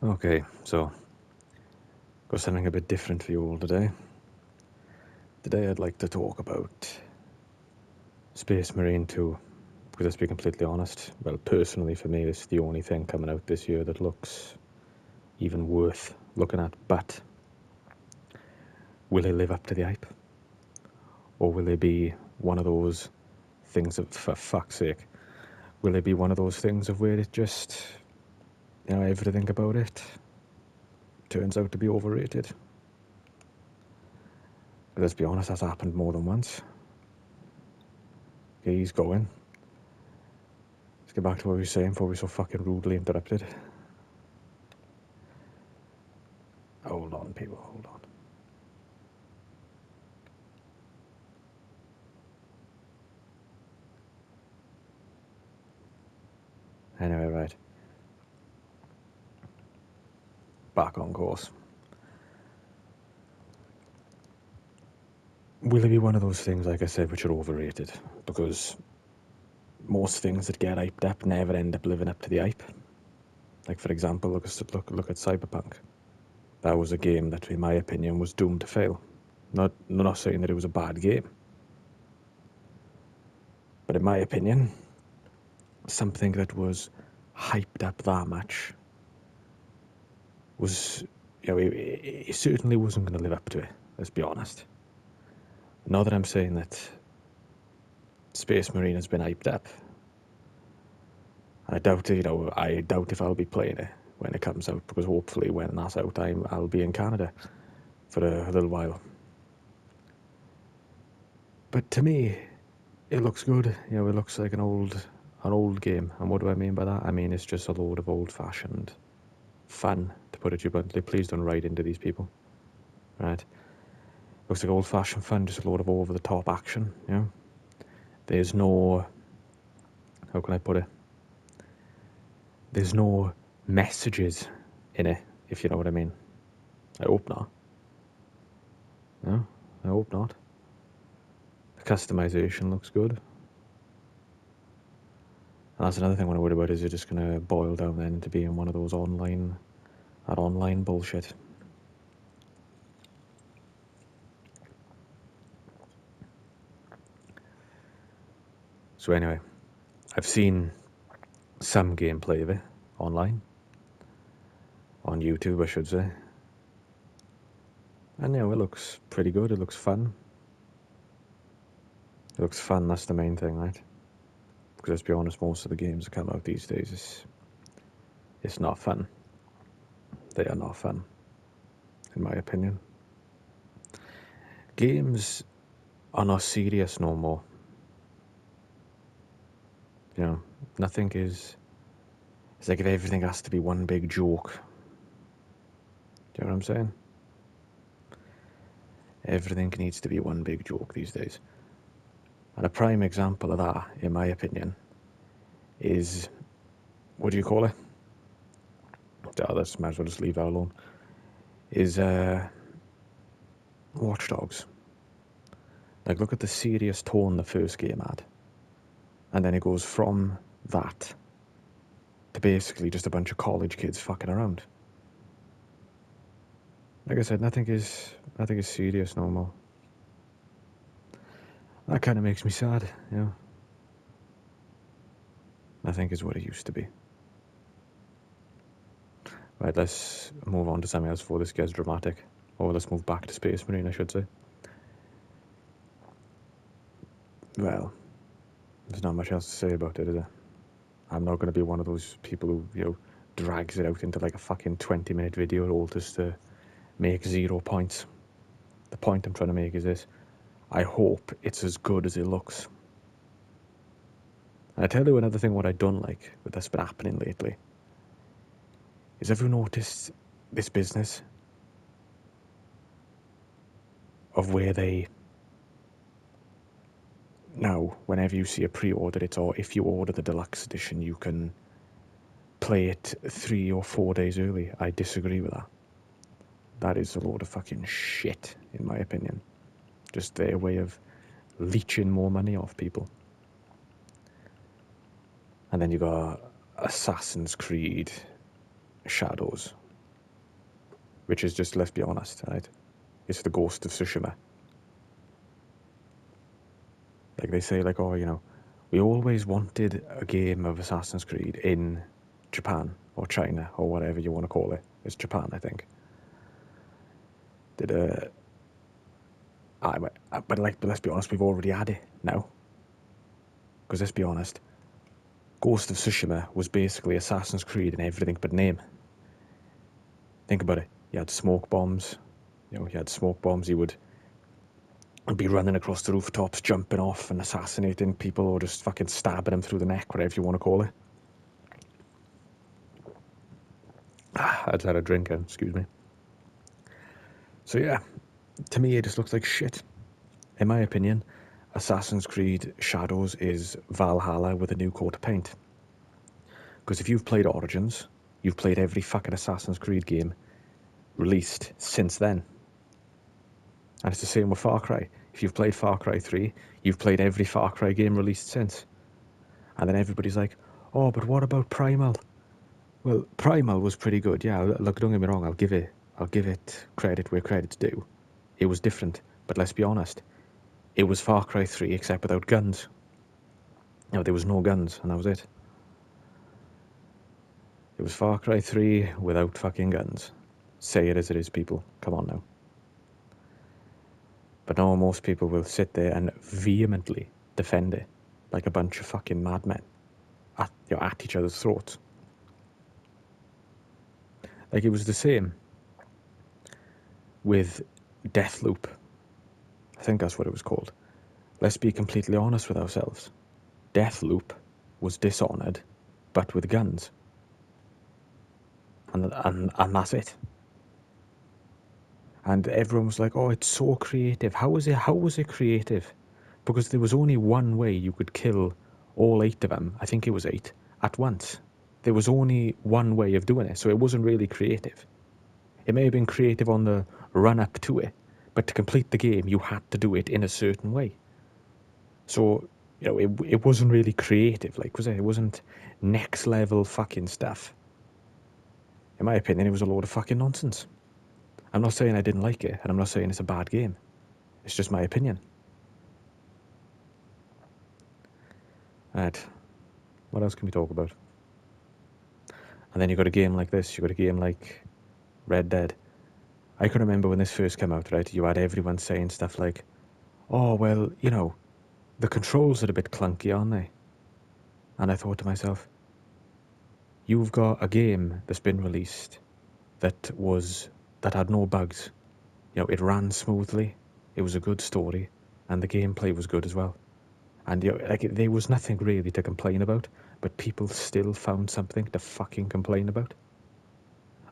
Okay, so got something a bit different for you all today. Today I'd like to talk about Space Marine 2, because let's be completely honest, well, personally for me, it's the only thing coming out this year that looks even worth looking at, but will it live up to the hype? Or will it be one of those things of, for fuck's sake, will it be one of those things of where it just, everything about it turns out to be overrated? Let's be honest, that's happened more than once. Okay, he's going. Let's get back to what we were saying before we were so fucking rudely interrupted. Hold on, people, hold on. Anyway, right. Back on course. Will it be one of those things, like I said, which are overrated? Because most things that get hyped up never end up living up to the hype. Like, for example, look at Cyberpunk. That was a game that, in my opinion, was doomed to fail. Not saying that it was a bad game, but in my opinion, something that was hyped up that much was, it certainly wasn't going to live up to it. Let's be honest. Not that I'm saying that Space Marine has been hyped up. I doubt it, I doubt if I'll be playing it when it comes out, because hopefully when that's out, I'll be in Canada for a little while. But to me, it looks good. It looks like an old game. And what do I mean by that? I mean, it's just a load of old-fashioned fun, to put it bluntly. Please don't write into these people, right? Looks like old-fashioned fun, just a load of over-the-top action, There's no, how can I put it? There's no messages in it, if you know what I mean. I hope not. No, I hope not. The customization looks good. And that's another thing I want to worry about, is it just going to boil down then into being one of those online bullshit. So anyway, I've seen some gameplay of it online. On YouTube, I should say. And it looks pretty good. It looks fun. It looks fun, that's the main thing, right? Because let's be honest, most of the games that come out these days, it's not fun. They are not fun, in my opinion. Games are not serious no more. Nothing is... It's like if everything has to be one big joke. Do you know what I'm saying? Everything needs to be one big joke these days. And a prime example of that, in my opinion, is... What do you call it? Let's might as well just leave that alone. Is Watch Dogs. Like, look at the serious tone the first game had. And then it goes from that to basically just a bunch of college kids fucking around. Like I said, nothing is serious no more. That kind of makes me sad, Nothing is what it used to be. Right, let's move on to something else before this gets dramatic. Or let's move back to Space Marine, I should say. Well, there's not much else to say about it, is there? I'm not going to be one of those people who, drags it out into like a fucking 20-minute video all just to make 0 points. The point I'm trying to make is this. I hope it's as good as it looks. And I tell you another thing what I don't like with that's been happening lately is, have you noticed this business of where they... Now, whenever you see a pre-order, it's, or if you order the deluxe edition, you can play it 3 or 4 days early. I disagree with that. That is a load of fucking shit, in my opinion. Just their way of leeching more money off people. And then you got Assassin's Creed Shadows. which is just, let's be honest, right? It's the Ghost of Tsushima. Like they say, like, oh, you know, we always wanted a game of Assassin's Creed in Japan or China or whatever you want to call it. It's Japan, I think. But let's be honest, we've already had it now. Because let's be honest, Ghost of Tsushima was basically Assassin's Creed in everything but name. Think about it. You had smoke bombs. You know, he had smoke bombs. He would be running across the rooftops, jumping off and assassinating people, or just fucking stabbing them through the neck, whatever you want to call it. I just had a drink, excuse me. So yeah, to me it just looks like shit. In my opinion, Assassin's Creed Shadows is Valhalla with a new coat of paint. Because if you've played Origins, you've played every fucking Assassin's Creed game released since then. And it's the same with Far Cry. If you've played Far Cry 3, you've played every Far Cry game released since. And then everybody's like, oh, but what about Primal? Well, Primal was pretty good, yeah. Look, don't get me wrong, I'll give it credit where credit's due. It was different, but let's be honest, it was Far Cry 3 except without guns. No, there was no guns, and that was it. It was Far Cry 3 without fucking guns. Say it as it is, people. Come on now. But no, most people will sit there and vehemently defend it like a bunch of fucking madmen at each other's throats. Like it was the same with Deathloop. I think that's what it was called. Let's be completely honest with ourselves. Deathloop was Dishonored, but with guns. And that's it. And everyone was like, oh, it's so creative. How was it creative? Because there was only one way you could kill all 8 of them, I think it was 8, at once. There was only one way of doing it, so it wasn't really creative. It may have been creative on the run-up to it, but to complete the game, you had to do it in a certain way. So, you know, it wasn't really creative, like, was it? It wasn't next-level fucking stuff. In my opinion, it was a load of fucking nonsense. I'm not saying I didn't like it, and I'm not saying it's a bad game. It's just my opinion. Right. What else can we talk about? And then you got a game like this. You got a game like Red Dead. I can remember when this first came out, right? You had everyone saying stuff like, oh, well, you know, the controls are a bit clunky, aren't they? And I thought to myself, you've got a game that's been released that had no bugs. You know, it ran smoothly, it was a good story, and the gameplay was good as well. And you know, like there was nothing really to complain about, but people still found something to fucking complain about.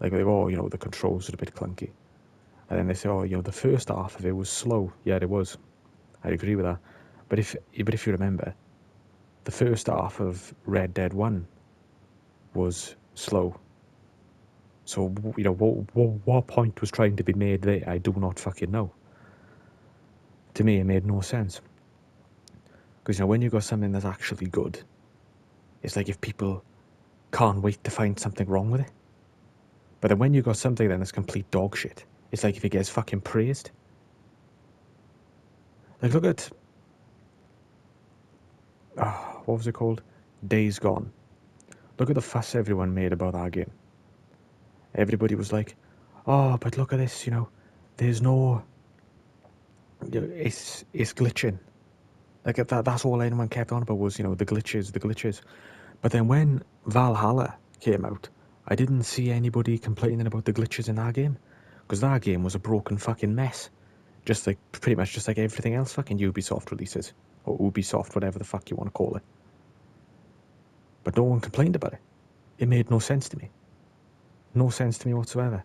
Like, oh, you know, the controls are a bit clunky. And then they say, oh, you know, the first half of it was slow. Yeah, it was. I agree with that. But if you remember, the first half of Red Dead 1 was slow. So, you know, what point was trying to be made there? I do not fucking know. To me, it made no sense. Because, you know, when you got something that's actually good, it's like if people can't wait to find something wrong with it. But then when you got something then that's complete dog shit, it's like if it gets fucking praised. Like, look at... what was it called? Days Gone. Look at the fuss everyone made about that game. Everybody was like, oh, but look at this, you know, there's no... You know, it's glitching. Like, that's all anyone kept on about was, you know, the glitches. But then when Valhalla came out, I didn't see anybody complaining about the glitches in that game. Because that game was a broken fucking mess. Pretty much just like everything else fucking Ubisoft releases. Or Ubisoft, whatever the fuck you want to call it. But no one complained about it. It made no sense to me. No sense to me whatsoever.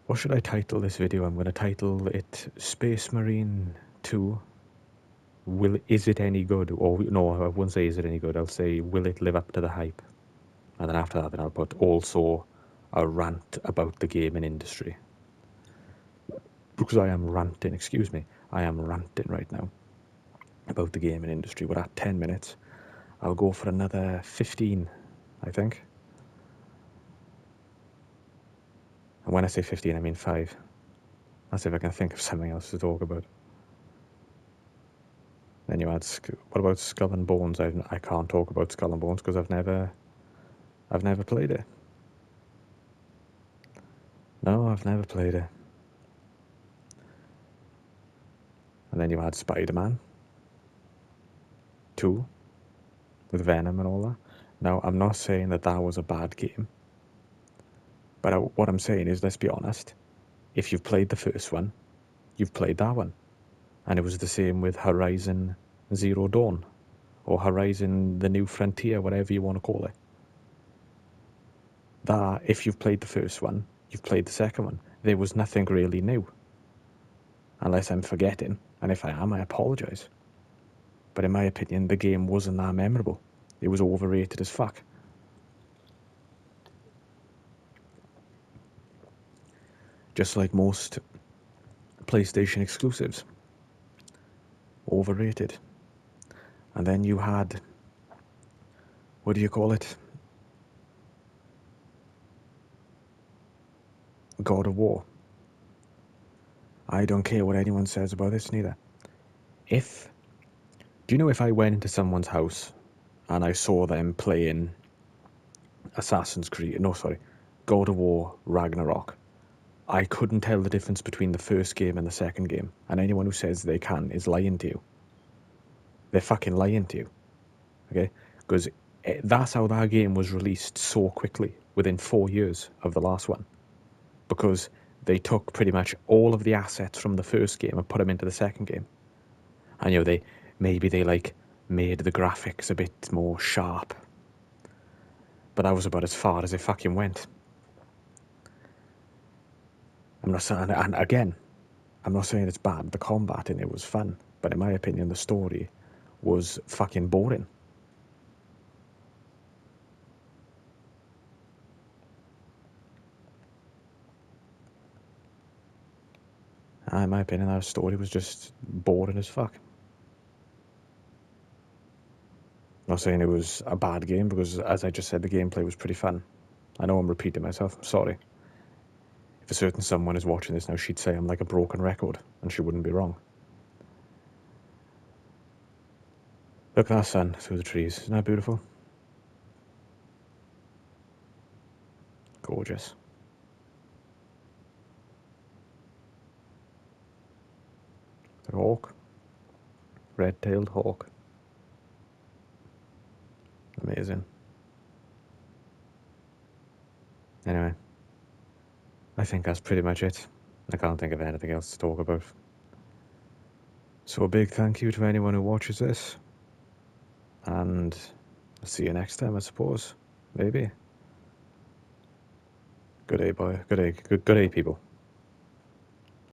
What should I title this video? I'm going to title it Space Marine 2. Is it any good? Or no, I won't say is it any good. I'll say, will it live up to the hype? And then after that, then I'll put also a rant about the gaming industry. Because I am ranting, excuse me. I am ranting right now about the gaming industry. We're at 10 minutes. I'll go for another 15, I think. And when I say 15, I mean 5. Let's see if I can think of something else to talk about. Then you had, what about Skull and Bones? I can't talk about Skull and Bones because I've never played it. No, I've never played it. And then you had Spider-Man 2 with Venom and all that. Now, I'm not saying that was a bad game, but what I'm saying is, let's be honest, if you've played the first one, you've played that one. And it was the same with Horizon Zero Dawn, or Horizon The New Frontier, whatever you want to call it. That, if you've played the first one, you've played the second one. There was nothing really new. Unless I'm forgetting, and if I am, I apologise. But in my opinion, the game wasn't that memorable. It was overrated as fuck. Just like most PlayStation exclusives. Overrated. And then you had, what do you call it? God of War. I don't care what anyone says about this neither. Do you know if I went into someone's house and I saw them playing God of War Ragnarok, I couldn't tell the difference between the first game and the second game, and anyone who says they can is lying to you. They're fucking lying to you, okay? Because that's how that game was released so quickly, within 4 years of the last one, because they took pretty much all of the assets from the first game and put them into the second game. And they made the graphics a bit more sharp, but that was about as far as it fucking went. I'm not saying, and again, I'm not saying it's bad. The combat in it was fun, but in my opinion, the story was fucking boring. In my opinion, that story was just boring as fuck. I'm not saying it was a bad game, because as I just said, the gameplay was pretty fun. I know I'm repeating myself, I'm sorry. If a certain someone is watching this now, she'd say I'm like a broken record, and she wouldn't be wrong. Look at that sun through the trees. Isn't that beautiful? Gorgeous. The hawk. Red-tailed hawk. Amazing. Anyway, I think that's pretty much it. I can't think of anything else to talk about. So a big thank you to anyone who watches this. And I'll see you next time, I suppose. Maybe. Good day, boy. Good day, people.